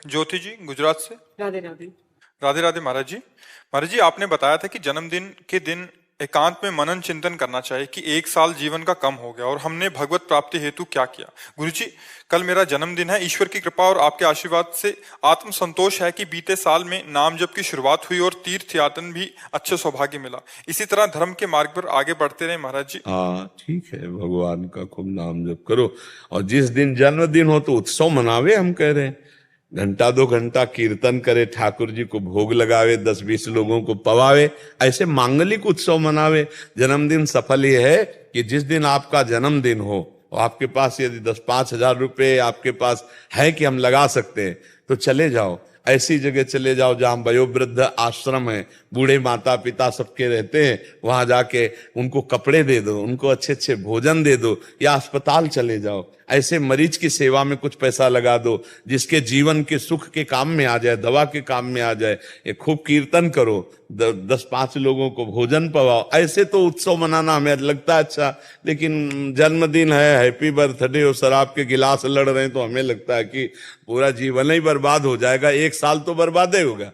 ज्योति जी गुजरात से। राधे राधे। राधे राधे महाराज जी। महाराज जी, आपने बताया था कि जन्मदिन के दिन एकांत में मनन चिंतन करना चाहिए कि एक साल जीवन का कम हो गया और हमने भगवत प्राप्ति हेतु क्या किया। गुरु जी, कल मेरा जन्मदिन है। ईश्वर की कृपा और आपके आशीर्वाद से आत्म संतोष है कि बीते साल में नाम जप की शुरुआत हुई और तीर्थ यातन भी अच्छे सौभाग्य मिला। इसी तरह धर्म के मार्ग पर आगे बढ़ते रहे महाराज जी। हाँ ठीक है, भगवान का खूब नाम जप करो। और जिस दिन जन्मदिन हो तो उत्सव मनावे, हम कह रहे हैं। घंटा 2 घंटा कीर्तन करे, ठाकुर जी को भोग लगावे, 10-20 लोगों को पवावे, ऐसे मांगलिक उत्सव मनावे। जन्मदिन सफल ये है कि जिस दिन आपका जन्मदिन हो और आपके पास यदि 10-5 हजार रुपये आपके पास है कि हम लगा सकते हैं, तो चले जाओ, ऐसी जगह चले जाओ जहां वयोवृद्ध आश्रम है, बूढ़े माता पिता सबके रहते हैं, वहां जाके उनको कपड़े दे दो, उनको अच्छे अच्छे भोजन दे दो, या अस्पताल चले जाओ, ऐसे मरीज की सेवा में कुछ पैसा लगा दो जिसके जीवन के सुख के काम में आ जाए, दवा के काम में आ जाए। ये खूब कीर्तन करो, 10-5 लोगों को भोजन पवाओ। ऐसे तो उत्सव मनाना हमें लगता है अच्छा, लेकिन जन्मदिन है, हैप्पी बर्थडे और शराब के गिलास लड़ रहे हैं तो हमें लगता है कि पूरा जीवन ही बर्बाद हो जाएगा। एक साल तो बर्बाद ही होगा।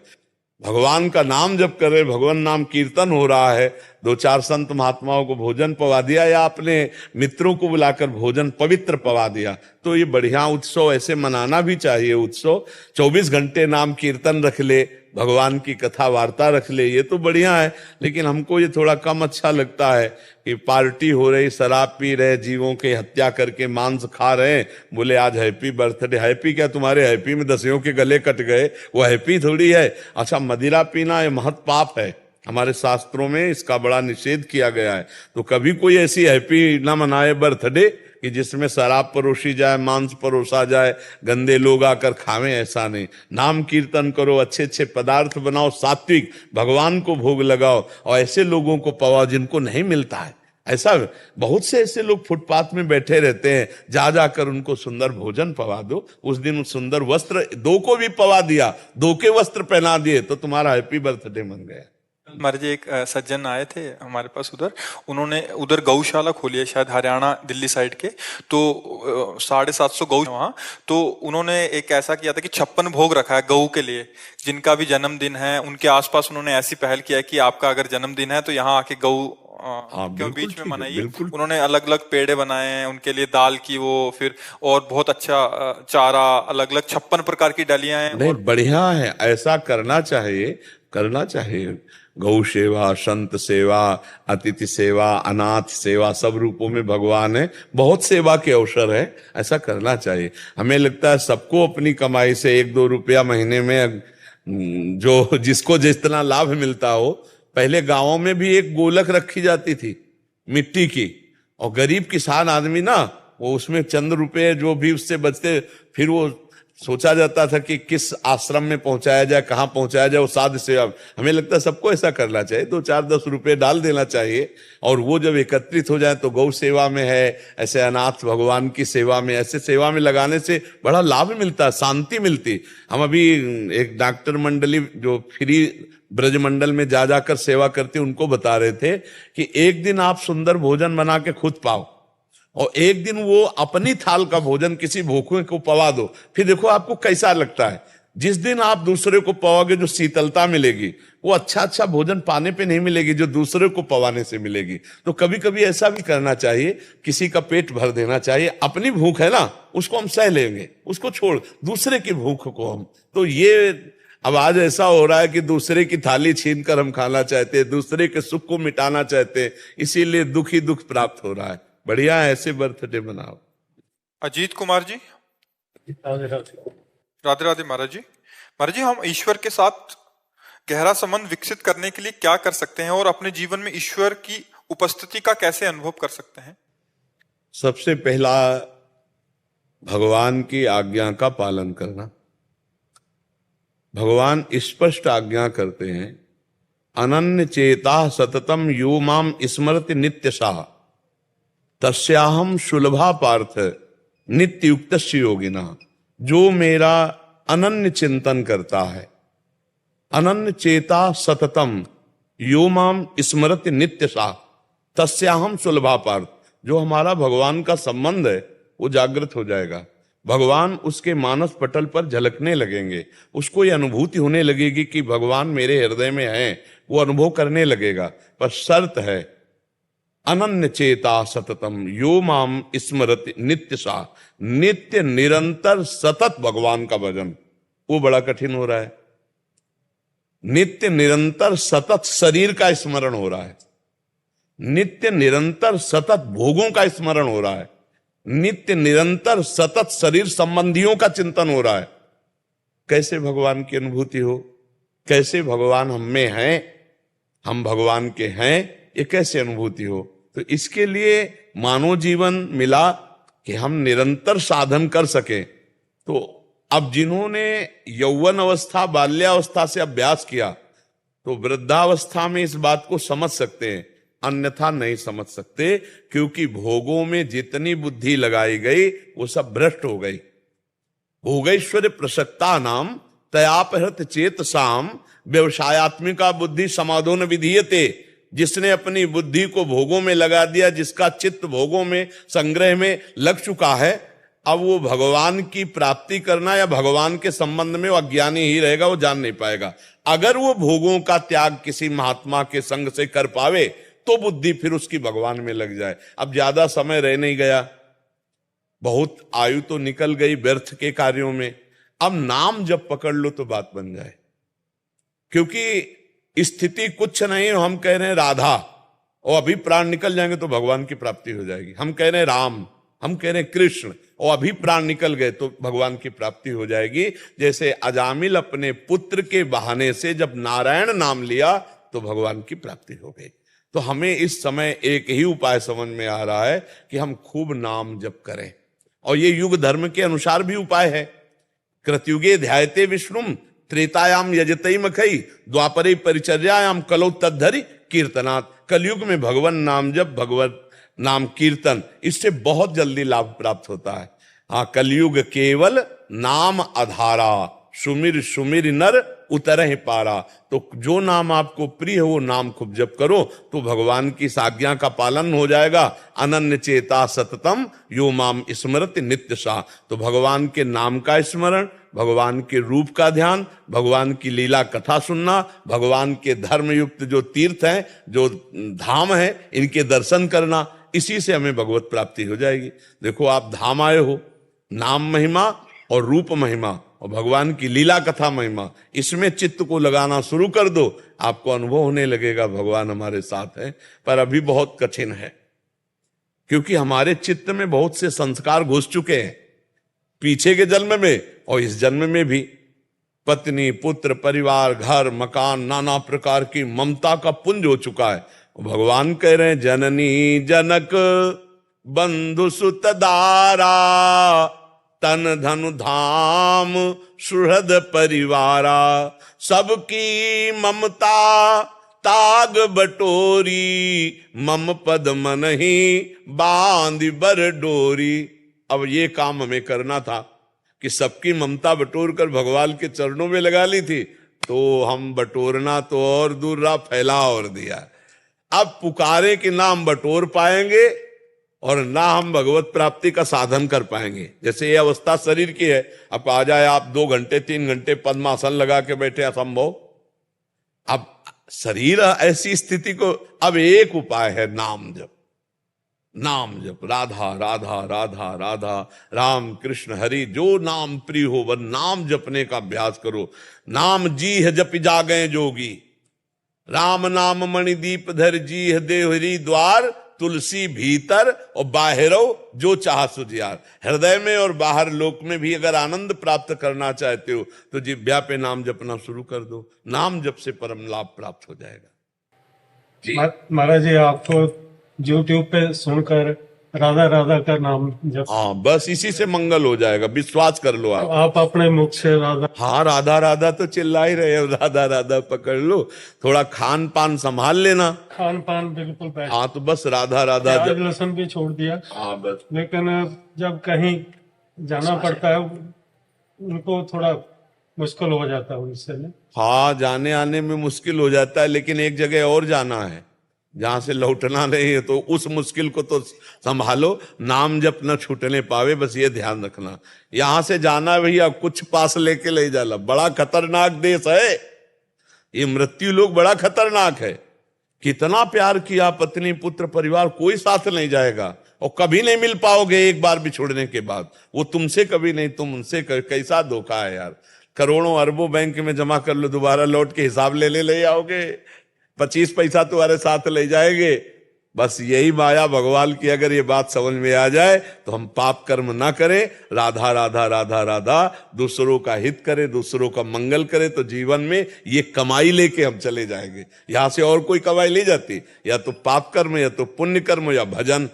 भगवान का नाम जब कर रहे, भगवान नाम कीर्तन हो रहा है, 2-4 संत महात्माओं को भोजन पवा दिया या अपने मित्रों को बुलाकर भोजन पवित्र पवा दिया, तो ये बढ़िया उत्सव, ऐसे मनाना भी चाहिए उत्सव। 24 घंटे नाम कीर्तन रख ले, भगवान की कथा वार्ता रख ले, ये तो बढ़िया है। लेकिन हमको ये थोड़ा कम अच्छा लगता है कि पार्टी हो रही, शराब पी रहे, जीवों की हत्या करके मांस खा रहे, बोले आज हैप्पी बर्थडे। हैप्पी क्या, तुम्हारे हैप्पी में दसियों के गले कट गए, वो हैप्पी थोड़ी है। अच्छा, मदिरा पीना ये महत पाप है, हमारे शास्त्रों में इसका बड़ा निषेध किया गया है। तो कभी कोई ऐसी हैप्पी ना मनाए बर्थडे कि जिसमें शराब परोसी जाए, मांस परोसा जाए, गंदे लोग आकर खावें, ऐसा नहीं। नाम कीर्तन करो, अच्छे अच्छे पदार्थ बनाओ, सात्विक, भगवान को भोग लगाओ, और ऐसे लोगों को पवाओ जिनको नहीं मिलता है। ऐसा बहुत से ऐसे लोग फुटपाथ में बैठे रहते हैं, जा जाकर उनको सुंदर भोजन पवा दो। उस दिन सुंदर वस्त्र 2 को भी पवा दिया, 2 के वस्त्र पहना दिए, तो तुम्हारा हैप्पी बर्थडे बन गया। महाराज जी, एक सज्जन आए थे हमारे पास उधर, उन्होंने उधर गौशाला खोली है शायद हरियाणा दिल्ली साइड के, तो 750 गौ वहाँ। तो उन्होंने एक ऐसा किया था कि 56 भोग रखा है गऊ के लिए, जिनका भी जन्मदिन है उनके आसपास उन्होंने ऐसी पहल किया है कि आपका अगर जन्मदिन है तो यहाँ आके गऊ के बीच में मनाइए। उन्होंने अलग अलग पेड़े बनाए हैं उनके लिए, दाल की वो, फिर और बहुत अच्छा चारा, अलग अलग 56 प्रकार की डलियां हैं। नहीं, बढ़िया है, ऐसा करना चाहिए, करना चाहिए। गौ सेवा, संत सेवा, अतिथि सेवा, अनाथ सेवा, सब रूपों में भगवान है, बहुत सेवा के अवसर है, ऐसा करना चाहिए। हमें लगता है सबको अपनी कमाई से 1-2 रुपया महीने में, जो जिसको जितना लाभ मिलता हो। पहले गांवों में भी एक गोलक रखी जाती थी मिट्टी की, और गरीब किसान आदमी ना, वो उसमें चंद रुपए जो भी उससे बचते, फिर वो सोचा जाता था कि किस आश्रम में पहुंचाया जाए, कहाँ पहुंचाया जाए, वो साध सेवा। हमें लगता है सबको ऐसा करना चाहिए, 2-4-10 रुपए डाल देना चाहिए, और वो जब एकत्रित हो जाए तो गौ सेवा में है, ऐसे अनाथ भगवान की सेवा में, ऐसे सेवा में लगाने से बड़ा लाभ मिलता है, शांति मिलती। हम अभी एक डॉक्टर मंडली जो फ्री ब्रजमंडल में जा जाकर सेवा करते, उनको बता रहे थे कि एक दिन आप सुंदर भोजन बना के खुद पाओ, और एक दिन वो अपनी थाल का भोजन किसी भूखे को पवा दो, फिर देखो आपको कैसा लगता है। जिस दिन आप दूसरे को पवाओगे, जो शीतलता मिलेगी वो अच्छा भोजन पाने पे नहीं मिलेगी, जो दूसरे को पवाने से मिलेगी। तो कभी कभी ऐसा भी करना चाहिए, किसी का पेट भर देना चाहिए। अपनी भूख है ना, उसको हम सह लेंगे, उसको छोड़, दूसरे की भूख को हम, तो ये अब आज ऐसा हो रहा है कि दूसरे की थाली छीन कर हम खाना चाहते हैं, दूसरे के सुख को मिटाना चाहते हैं, इसीलिए दुख ही दुख प्राप्त हो रहा है। बढ़िया है, ऐसे बर्थडे मनाओ। अजीत कुमार जी। राधे राधे महाराज जी। महाराज जी, हम ईश्वर के साथ गहरा संबंध विकसित करने के लिए क्या कर सकते हैं और अपने जीवन में ईश्वर की उपस्थिति का कैसे अनुभव कर सकते हैं? सबसे पहला, भगवान की आज्ञा का पालन करना। भगवान स्पष्ट आज्ञा करते हैं, अनन्य चेता सततम यो माम स्मरति नित्यशः तस्याहम सुलभा पार्थ नित्य युक्त योगिना। जो मेरा अनन्य चिंतन करता है, अनन्य चेता सततम यो माम स्मरति नित्यशः तस्याहम सुलभा पार्थ, जो हमारा भगवान का संबंध है वो जागृत हो जाएगा। भगवान उसके मानस पटल पर झलकने लगेंगे, उसको ये अनुभूति होने लगेगी कि भगवान मेरे हृदय में है, वो अनुभव करने लगेगा। पर शर्त है अनन्य चेता सततम यो माम स्मरति नित्य सा, नित्य निरंतर सतत भगवान का भजन, वो बड़ा कठिन हो रहा है। नित्य निरंतर सतत शरीर का स्मरण हो रहा है, नित्य निरंतर सतत भोगों का स्मरण हो रहा है, नित्य निरंतर सतत शरीर संबंधियों का चिंतन हो रहा है। कैसे भगवान की अनुभूति हो, कैसे भगवान हम में हैं, हम भगवान के हैं, ये कैसे अनुभूति हो? तो इसके लिए मानव जीवन मिला कि हम निरंतर साधन कर सके। तो अब जिन्होंने यौवन अवस्था बाल्यावस्था से अभ्यास किया तो वृद्धावस्था में इस बात को समझ सकते हैं, अन्यथा नहीं समझ सकते, क्योंकि भोगों में जितनी बुद्धि लगाई गई वो सब भ्रष्ट हो गई। भोगैश्वर्य प्रसक्ता नाम तयापहृत चेत साम व्यवसायत्मिका बुद्धि समाधो न विधीयते। जिसने अपनी बुद्धि को भोगों में लगा दिया, जिसका चित्त भोगों में संग्रह में लग चुका है, अब वो भगवान की प्राप्ति करना या भगवान के संबंध में वो अज्ञानी ही रहेगा, वो जान नहीं पाएगा। अगर वो भोगों का त्याग किसी महात्मा के संग से कर पावे तो बुद्धि फिर उसकी भगवान में लग जाए। अब ज्यादा समय रह नहीं गया, बहुत आयु तो निकल गई व्यर्थ के कार्यों में, अब नाम जब पकड़ लो तो बात बन जाए। क्योंकि स्थिति कुछ नहीं, हम कह रहे हैं राधा और अभी प्राण निकल जाएंगे तो भगवान की प्राप्ति हो जाएगी। हम कह रहे हैं राम, हम कह रहे हैं कृष्ण और अभी प्राण निकल गए तो भगवान की प्राप्ति हो जाएगी। जैसे अजामिल अपने पुत्र के बहाने से जब नारायण नाम लिया तो भगवान की प्राप्ति हो गई। तो हमें इस समय एक ही उपाय समझ में आ रहा है कि हम खूब नाम जप करें, और ये युग धर्म के अनुसार भी उपाय है। कृतयुगे ध्यायते विष्णुम त्रेतायाम यजतई मखई द्वापरे परिचर्यायाम कलौ तद्धरि कीर्तनात्। कलयुग में भगवान नाम जप, भगवत नाम कीर्तन, इससे बहुत जल्दी लाभ प्राप्त होता है। हाँ, कलयुग केवल नाम आधारा, सुमिर सुमिर नर उतरहि पारा। तो जो नाम आपको प्रिय हो वो नाम खूब जप करो तो भगवान की आज्ञा का पालन हो जाएगा। अनन्य चेता सततम यो माम स्मरति नित्य सा। तो भगवान के नाम का स्मरण, भगवान के रूप का ध्यान, भगवान की लीला कथा सुनना, भगवान के धर्म युक्त जो तीर्थ हैं, जो धाम है, इनके दर्शन करना, इसी से हमें भगवत प्राप्ति हो जाएगी। देखो आप धाम आए हो, नाम महिमा और रूप महिमा और भगवान की लीला कथा महिमा, इसमें चित्त को लगाना शुरू कर दो, आपको अनुभव होने लगेगा भगवान हमारे साथ है। पर अभी बहुत कठिन है, क्योंकि हमारे चित्त में बहुत से संस्कार घुस चुके हैं पीछे के जन्म में और इस जन्म में भी। पत्नी, पुत्र, परिवार, घर, मकान, नाना प्रकार की ममता का पुंज हो चुका है। भगवान कह रहे हैं जननी जनक बंधु सुत दारा तन धनु धाम सुहृद परिवारा। सबकी ममता ताग बटोरी मम पद मन ही बांध बर डोरी। अब ये काम हमें करना था कि सबकी ममता बटोर कर भगवान के चरणों में लगा ली थी, तो हम बटोरना तो और दूर रहा, फैला और दिया। अब पुकारे कि ना हम बटोर पाएंगे और ना हम भगवत प्राप्ति का साधन कर पाएंगे। जैसे ये अवस्था शरीर की है, अब आ जाए आप 2 घंटे 3 घंटे पद्मासन लगा के बैठे, असंभव। अब शरीर ऐसी स्थिति को, अब एक उपाय है नाम जप। नाम जप, राधा राधा राधा राधा, राम कृष्ण हरि, जो नाम प्रिय हो वह नाम जपने का अभ्यास करो। नाम जी है जपि जागे जोगी, राम नाम मणिदीप धर जी है देहरी द्वार, तुलसी भीतर और बाहरो जो चाह सुजियार। हृदय में और बाहर लोक में भी अगर आनंद प्राप्त करना चाहते हो तो जिह्वा पे नाम जपना शुरू कर दो, नाम जप से परम लाभ प्राप्त हो जाएगा। महाराज जी, आपको यूट्यूब पे सुनकर राधा राधा का नाम जब, हाँ, बस इसी से मंगल हो जाएगा, विश्वास कर लो आप अपने मुख से राधा, हाँ, राधा राधा तो चिल्ला ही रहे हो, राधा राधा पकड़ लो। थोड़ा खान पान संभाल लेना, खान पान बिल्कुल बैठ, हाँ, तो बस राधा राधा प्याज लहसुन भी छोड़ दिया। हाँ बस। लेकिन जब कहीं जाना पड़ता है उनको थोड़ा मुश्किल हो जाता है उनसे। हाँ, जाने आने में मुश्किल हो जाता है, लेकिन एक जगह और जाना है, जहां से लौटना नहीं है, तो उस मुश्किल को तो संभालो, नाम जब न छूटने पावे, बस ये ध्यान रखना। यहां से जाना भैया कुछ पास लेके ले जाला, बड़ा खतरनाक देश है ये, मृत्यु लोग बड़ा खतरनाक है। कितना प्यार किया, पत्नी पुत्र परिवार, कोई साथ नहीं जाएगा और कभी नहीं मिल पाओगे एक बार बिछुड़ने के बाद। वो तुमसे कभी नहीं, तुम उनसे कैसा धोखा है यार। करोड़ों अरबों बैंक में जमा कर लो, दोबारा लौट के हिसाब ले आओगे, 25 पैसा तुम्हारे साथ ले जाएंगे। बस यही माया भगवान की अगर ये बात समझ में आ जाए तो हम पाप कर्म ना करें, राधा राधा राधा राधा, दूसरों का हित करें, दूसरों का मंगल करें, तो जीवन में ये कमाई लेके हम चले जाएंगे। यहां से और कोई कमाई नहीं जाती, या तो पाप कर्म, या तो पुण्य कर्म, या भजन,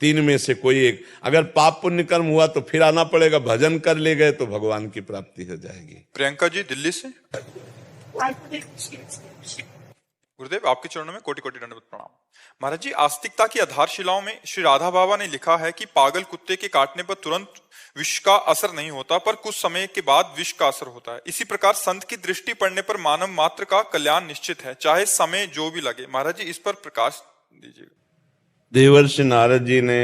तीन में से कोई एक। अगर पाप पुण्य कर्म हुआ तो फिर आना पड़ेगा, भजन कर ले गए तो भगवान की प्राप्ति हो जाएगी। प्रियंका जी दिल्ली से। गुरुदेव आपके चरणों में कोटि कोटि दंडवत प्रणाम। महाराज जी, आस्तिकता की आधारशिलाओं में श्री राधा बाबा ने लिखा है कि पागल कुत्ते के काटने पर तुरंत विष का असर नहीं होता, पर कुछ समय के बाद विष का असर होता है। इसी प्रकार संत की दृष्टि पड़ने पर मानव मात्र का कल्याण निश्चित है, चाहे समय जो भी लगे। महाराज जी इस पर प्रकाश दीजिएगा। देवर्षि नारद जी ने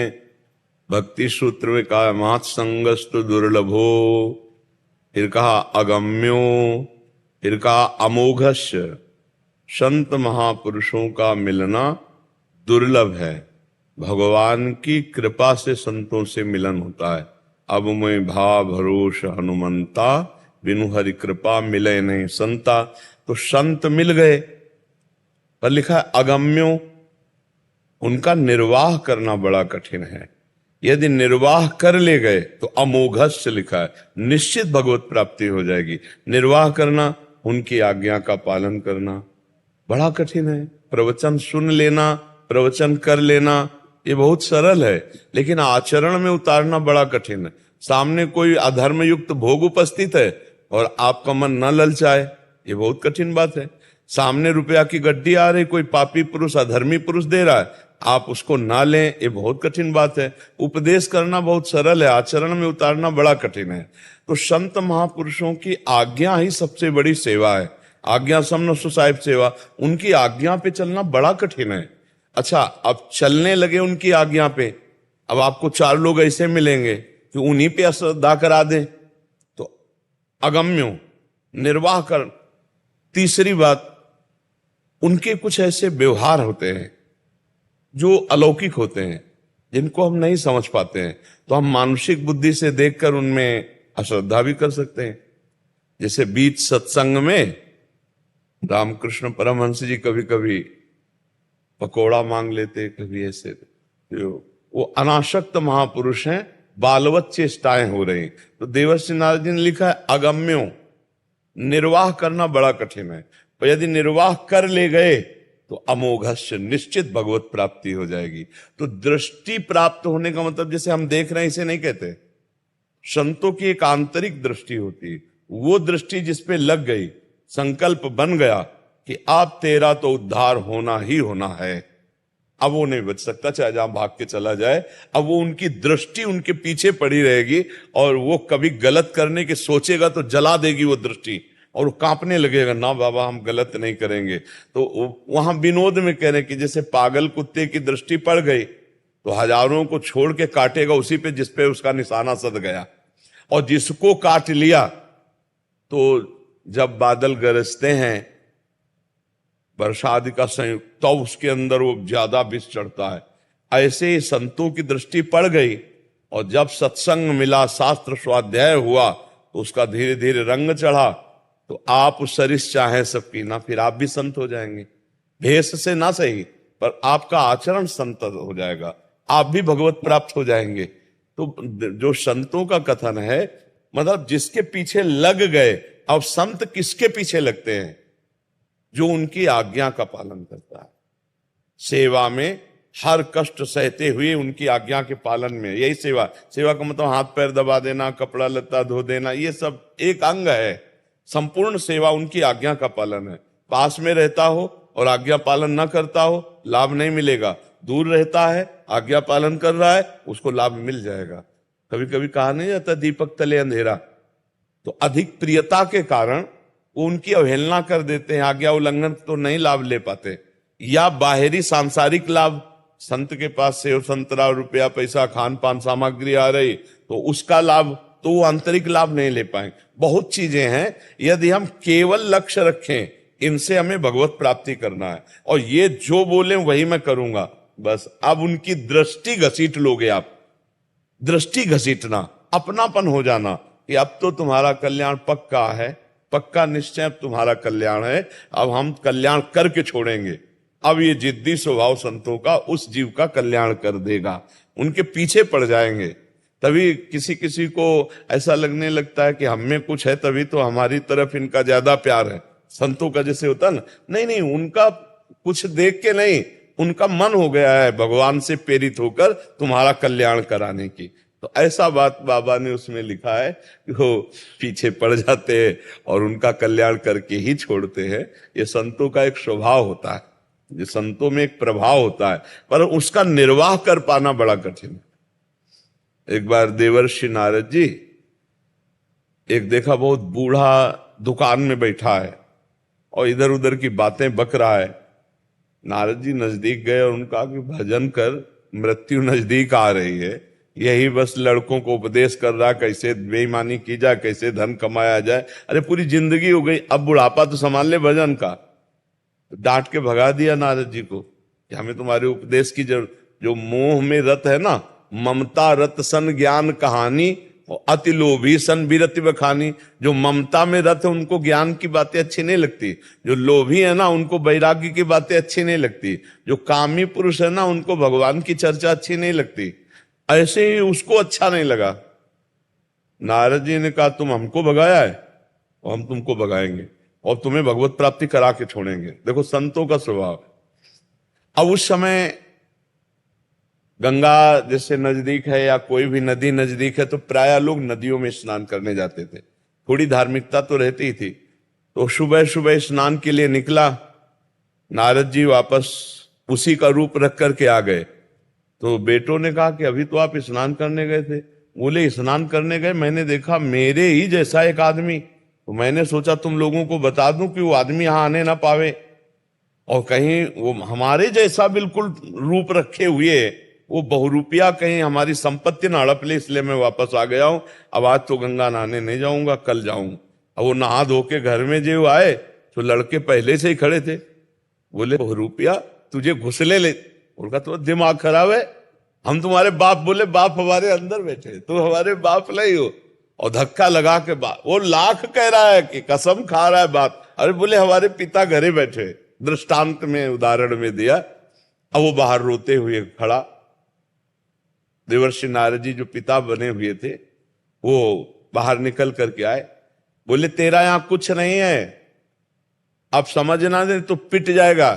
भक्ति सूत्र में कहा मात संगस्तु दुर्लभो, फिर कहा अगम्यो, फिर कहा अमोघस्य। संत महापुरुषों का मिलना दुर्लभ है, भगवान की कृपा से संतों से मिलन होता है। अब मैं भाव भरोस हनुमंता, बिनु हरि कृपा मिले नहीं संता। तो संत मिल गए, पर लिखा है अगम्यो, उनका निर्वाह करना बड़ा कठिन है। यदि निर्वाह कर ले गए तो अमोघस्य लिखा है, निश्चित भगवत प्राप्ति हो जाएगी। निर्वाह करना, उनकी आज्ञा का पालन करना बड़ा कठिन है। प्रवचन सुन लेना, प्रवचन कर लेना, ये बहुत सरल है, लेकिन आचरण में उतारना बड़ा कठिन है। सामने कोई अधर्म युक्त भोग उपस्थित है और आपका मन न ललचाए, ये बहुत कठिन बात है। सामने रुपया की गड्डी आ रही, कोई पापी पुरुष, अधर्मी पुरुष दे रहा है, आप उसको ना लें, ये बहुत कठिन बात है। उपदेश करना बहुत सरल है, आचरण में उतारना बड़ा कठिन है। तो संत महापुरुषों की आज्ञा ही सबसे बड़ी सेवा है। आज्ञा समन साहिब सेवा, उनकी आज्ञा पे चलना बड़ा कठिन है। अच्छा, अब चलने लगे उनकी आज्ञा पे, अब आपको 4 लोग ऐसे मिलेंगे कि उन्हीं पे अश्रद्धा करा दें, तो अगम्यो, निर्वाह कर। तीसरी बात, उनके कुछ ऐसे व्यवहार होते हैं जो अलौकिक होते हैं, जिनको हम नहीं समझ पाते हैं, तो हम मानसिक बुद्धि से देखकर उनमें अश्रद्धा भी कर सकते हैं। जैसे बीच सत्संग में रामकृष्ण परमहंस जी कभी कभी पकोड़ा मांग लेते, कभी ऐसे। वो अनासक्त महापुरुष हैं, बालवत चेष्टाएं हो रही। तो देवर्षि नारद जी ने लिखा है अगम्यो, निर्वाह करना बड़ा कठिन है, पर यदि निर्वाह कर ले गए तो अमोघस्य, निश्चित भगवत प्राप्ति हो जाएगी। तो दृष्टि प्राप्त होने का मतलब, जैसे हम देख रहे हैं इसे नहीं कहते, संतों की एक आंतरिक दृष्टि होती है। वो दृष्टि जिसपे लग गई, संकल्प बन गया कि आप तेरा तो उद्धार होना ही होना है, अब वो नहीं बच सकता, चाहे जहां भाग के चला जाए। अब वो उनकी दृष्टि उनके पीछे पड़ी रहेगी, और वो कभी गलत करने के सोचेगा तो जला देगी वो दृष्टि, और वो कांपने लगेगा, ना बाबा हम गलत नहीं करेंगे। तो वहां विनोद में कह रहे कि जैसे पागल कुत्ते की दृष्टि पड़ गई तो हजारों को छोड़ के काटेगा उसी पे जिसपे उसका निशाना सध गया, और जिसको काट लिया तो जब बादल गरजते हैं वर्षा आदि का संयुक्त, तो उसके अंदर वो ज्यादा विष चढ़ता है। ऐसे ही संतों की दृष्टि पड़ गई, और जब सत्संग मिला, शास्त्र स्वाध्याय हुआ, तो उसका धीरे धीरे रंग चढ़ा। तो आप सरिस चाहे सब पीना, फिर आप भी संत हो जाएंगे। भेष से ना सही, पर आपका आचरण संत हो जाएगा, आप भी भगवत प्राप्त हो जाएंगे। तो जो संतों का कथन है, मतलब जिसके पीछे लग गए। अब संत किसके पीछे लगते हैं? जो उनकी आज्ञा का पालन करता है, सेवा में हर कष्ट सहते हुए उनकी आज्ञा के पालन में। यही सेवा। सेवा का मतलब हाथ पैर दबा देना, कपड़ा लत्ता धो देना, ये सब एक अंग है। संपूर्ण सेवा उनकी आज्ञा का पालन है। पास में रहता हो और आज्ञा पालन न करता हो, लाभ नहीं मिलेगा। दूर रहता है, आज्ञा पालन कर रहा है, उसको लाभ मिल जाएगा। कभी कभी कहा नहीं जाता दीपक तले अंधेरा। तो अधिक प्रियता के कारण वो उनकी अवहेलना कर देते हैं, आज्ञा उल्लंघन तो नहीं लाभ ले पाते। या बाहरी सांसारिक लाभ, संत के पास सेव संतरा रुपया पैसा खान पान सामग्री आ रही तो उसका लाभ, तो वो आंतरिक लाभ नहीं ले पाएंगे। बहुत चीजें हैं, यदि हम केवल लक्ष्य रखें इनसे हमें भगवत प्राप्ति करना है और ये जो बोले वही मैं करूंगा, बस अब उनकी दृष्टि घसीट लोगे आप। दृष्टि घसीटना, अपनापन हो जाना कि अब तो तुम्हारा कल्याण पक्का है, पक्का निश्चय अब तुम्हारा कल्याण है, अब हम कल्याण करके छोड़ेंगे। अब ये जिद्दी स्वभाव संतों का उस जीव का कल्याण कर देगा, उनके पीछे पड़ जाएंगे। तभी किसी किसी को ऐसा लगने लगता है कि हम में कुछ है तभी तो हमारी तरफ इनका ज्यादा प्यार है। संतों का जैसे होता ना, नहीं नहीं, उनका कुछ देख के नहीं, उनका मन हो गया है भगवान से प्रेरित होकर तुम्हारा कल्याण कराने की। तो ऐसा बात बाबा ने उसमें लिखा है कि वो पीछे पड़ जाते हैं और उनका कल्याण करके ही छोड़ते हैं। ये संतों का एक स्वभाव होता है, ये संतों में एक प्रभाव होता है, पर उसका निर्वाह कर पाना बड़ा कठिन है। एक बार देवर्षि नारद जी एक देखा बहुत बूढ़ा दुकान में बैठा है और इधर उधर की बातें बक रहा है। नारद जी नजदीक गए और उनका कहा कि भजन कर, मृत्यु नजदीक आ रही है, यही बस लड़कों को उपदेश कर रहा कैसे बेईमानी की जाए, कैसे धन कमाया जाए। अरे पूरी जिंदगी हो गई, अब बुढ़ापा तो संभाल ले भजन का। डांट के भगा दिया नारद जी को कि हमें तुम्हारे उपदेश की जरूरत। जो मोह में रत है ना, ममता रत सन ज्ञान कहानी और अति लोभी सन विरति बखानी। जो ममता में रत है उनको ज्ञान की बातें अच्छी नहीं लगती, जो लोभी है ना उनको वैराग्य की बातें अच्छी नहीं लगती, जो कामी पुरुष है ना उनको भगवान की चर्चा अच्छी नहीं लगती। ऐसे ही उसको अच्छा नहीं लगा। नारद जी ने कहा तुम हमको भगाया है और हम तुमको भगाएंगे और तुम्हें भगवत प्राप्ति करा के छोड़ेंगे। देखो संतों का स्वभाव। अब उस समय गंगा जैसे नजदीक है या कोई भी नदी नजदीक है तो प्राय लोग नदियों में स्नान करने जाते थे, थोड़ी धार्मिकता तो रहती ही थी। तो सुबह सुबह स्नान के लिए निकला, नारद जी वापस उसी का रूप रख करके आ गए। तो बेटों ने कहा कि अभी तो आप स्नान करने गए थे। बोले स्नान करने गए, मैंने देखा मेरे ही जैसा एक आदमी, तो मैंने सोचा तुम लोगों को बता दूं कि वो आदमी यहां आने ना पावे और कहीं वो हमारे जैसा बिल्कुल रूप रखे हुए वो बहुरूपिया कहीं हमारी संपत्ति ना हड़प ले, इसलिए मैं वापस आ गया हूं। अब आज तो गंगा नहाने नहीं जाऊंगा, कल जाऊंगा। अब वो नहा धो के घर में जो आए तो लड़के पहले से ही खड़े थे। बोले बहुरूपिया तुझे घुसले ले। उनका तो दिमाग खराब है, हम तुम्हारे बाप। बोले बाप हमारे अंदर बैठे, तुम हमारे बाप नहीं हो। और धक्का लगा के बाप, वो लाख कह रहा है कि कसम खा रहा है बाप। अरे बोले हमारे पिता घरे बैठे, दृष्टांत में उदाहरण में दिया। अब वो बाहर रोते हुए खड़ा। देवर्षि नारद जी जो पिता बने हुए थे वो बाहर निकल करके आए। बोले तेरा यहां कुछ नहीं है, अब समझना दे तो पिट जाएगा,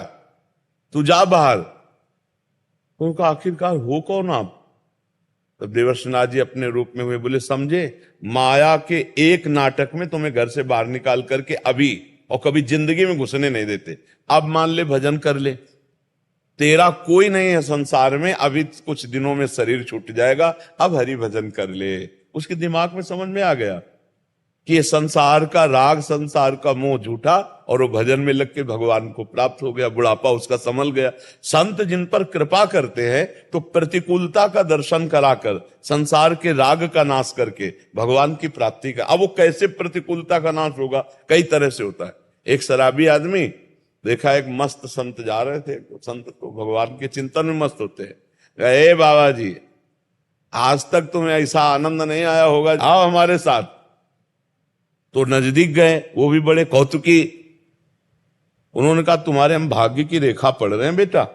तू जा बाहर। तो उनका आखिरकार हो कौन आप? तब देवर्षि नारद जी अपने रूप में हुए। बोले समझे, माया के एक नाटक में तुम्हें घर से बाहर निकाल करके अभी और कभी जिंदगी में घुसने नहीं देते। अब मान ले भजन कर ले, तेरा कोई नहीं है संसार में, अभी कुछ दिनों में शरीर छूट जाएगा, अब हरि भजन कर ले। उसके दिमाग में समझ में आ गया कि ये संसार का राग, संसार का मोह झूठा, और वो भजन में लग के भगवान को प्राप्त हो गया। बुढ़ापा उसका संभल गया। संत जिन पर कृपा करते हैं तो प्रतिकूलता का दर्शन कराकर, संसार के राग का नाश करके भगवान की प्राप्ति का। अब वो कैसे प्रतिकूलता का नाश होगा? कई तरह से होता है। एक शराबी आदमी देखा, एक मस्त संत जा रहे थे। संत तो भगवान के चिंतन में मस्त होते हैं। ए बाबा जी, आज तक तुम्हें ऐसा आनंद नहीं आया होगा, आओ हमारे साथ। तो नजदीक गए, वो भी बड़े कौतुकी। उन्होंने कहा तुम्हारे हम भाग्य की रेखा पढ़ रहे हैं बेटा,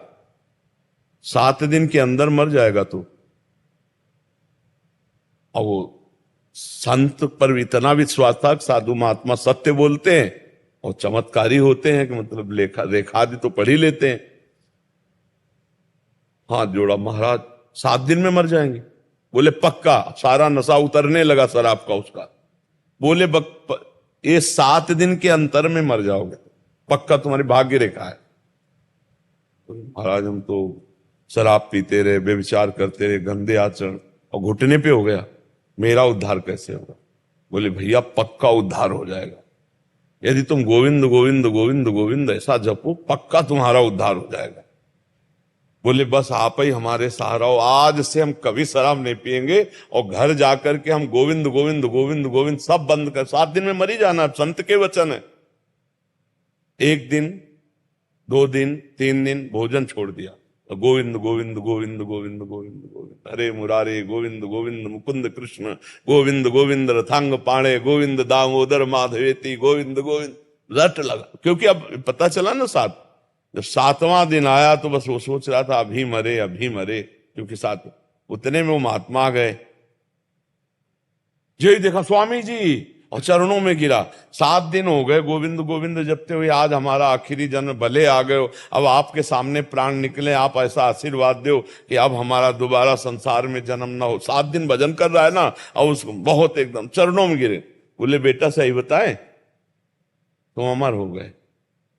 7 दिन के अंदर मर जाएगा तू। और वो संत पर इतना विश्वास था, साधु महात्मा सत्य बोलते हैं और चमत्कारी होते हैं कि मतलब रेखा आदि तो पढ़ ही लेते हैं। हाथ जोड़ा, महाराज 7 दिन में मर जाएंगे। बोले पक्का। सारा नशा उतरने लगा शराब का उसका। बोले ये 7 दिन के अंतर में मर जाओगे, पक्का तुम्हारी भाग्य रेखा है। तो महाराज हम तो शराब पीते रहे, बेविचार करते रहे, गंदे आचरण, और घुटने पे हो गया, मेरा उद्धार कैसे होगा? बोले भैया पक्का उद्धार हो जाएगा। यदि तुम गोविंद गोविंद गोविंद गोविंद ऐसा जपो, पक्का तुम्हारा उद्धार हो जाएगा। बोले बस आप ही हमारे सहारा हो, आज से हम कभी शराब नहीं पिएंगे और घर जाकर के हम गोविंद गोविंद गोविंद गोविंद सब बंद कर, 7 दिन में मरी जाना, संत के वचन है। 1 दिन 2 दिन 3 दिन भोजन छोड़ दिया, गोविंद गोविंद गोविंद गोविंद गोविंद गोविंद, हरे मुरारे गोविंद गोविंद मुकुंद कृष्ण गोविंद गोविंद रथांग पाणे गोविंद दामोदर माधवेती गोविंद गोविंद, रट लगा। क्योंकि अब पता चला ना, जब 7वां दिन आया तो बस वो सोच रहा था अभी मरे अभी मरे, क्योंकि 7 उतने में वो महात्मा गए, जो देखा स्वामी जी, और चरणों में गिरा। 7 दिन हो गए गोविंद गोविंद जपते हुए, आज हमारा आखिरी जन्म, भले आ गए हो, अब आपके सामने प्राण निकले, आप ऐसा आशीर्वाद दो कि अब हमारा दोबारा संसार में जन्म ना हो। 7 दिन भजन कर रहा है ना, और उसको बहुत एकदम चरणों में गिरे। बोले बेटा सही बताए, तुम अमर हो गए,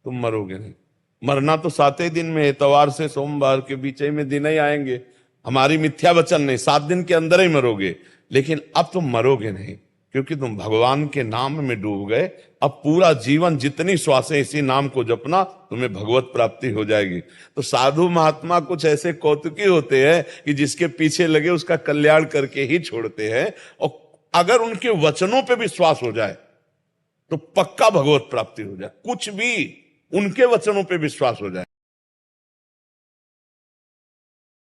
तुम मरोगे नहीं। मरना तो 7 ही दिन में, इतवार से सोमवार के बीच में दिन ही आएंगे, हमारी मिथ्या वचन नहीं, 7 दिन के अंदर ही मरोगे, लेकिन अब तुम मरोगे नहीं, क्योंकि तुम भगवान के नाम में डूब गए। अब पूरा जीवन जितनी श्वासें इसी नाम को जपना, तुम्हें भगवत प्राप्ति हो जाएगी। तो साधु महात्मा कुछ ऐसे कौतुकी होते हैं कि जिसके पीछे लगे उसका कल्याण करके ही छोड़ते हैं, और अगर उनके वचनों पे विश्वास हो जाए तो पक्का भगवत प्राप्ति हो जाए, कुछ भी उनके वचनों पे विश्वास हो जाए।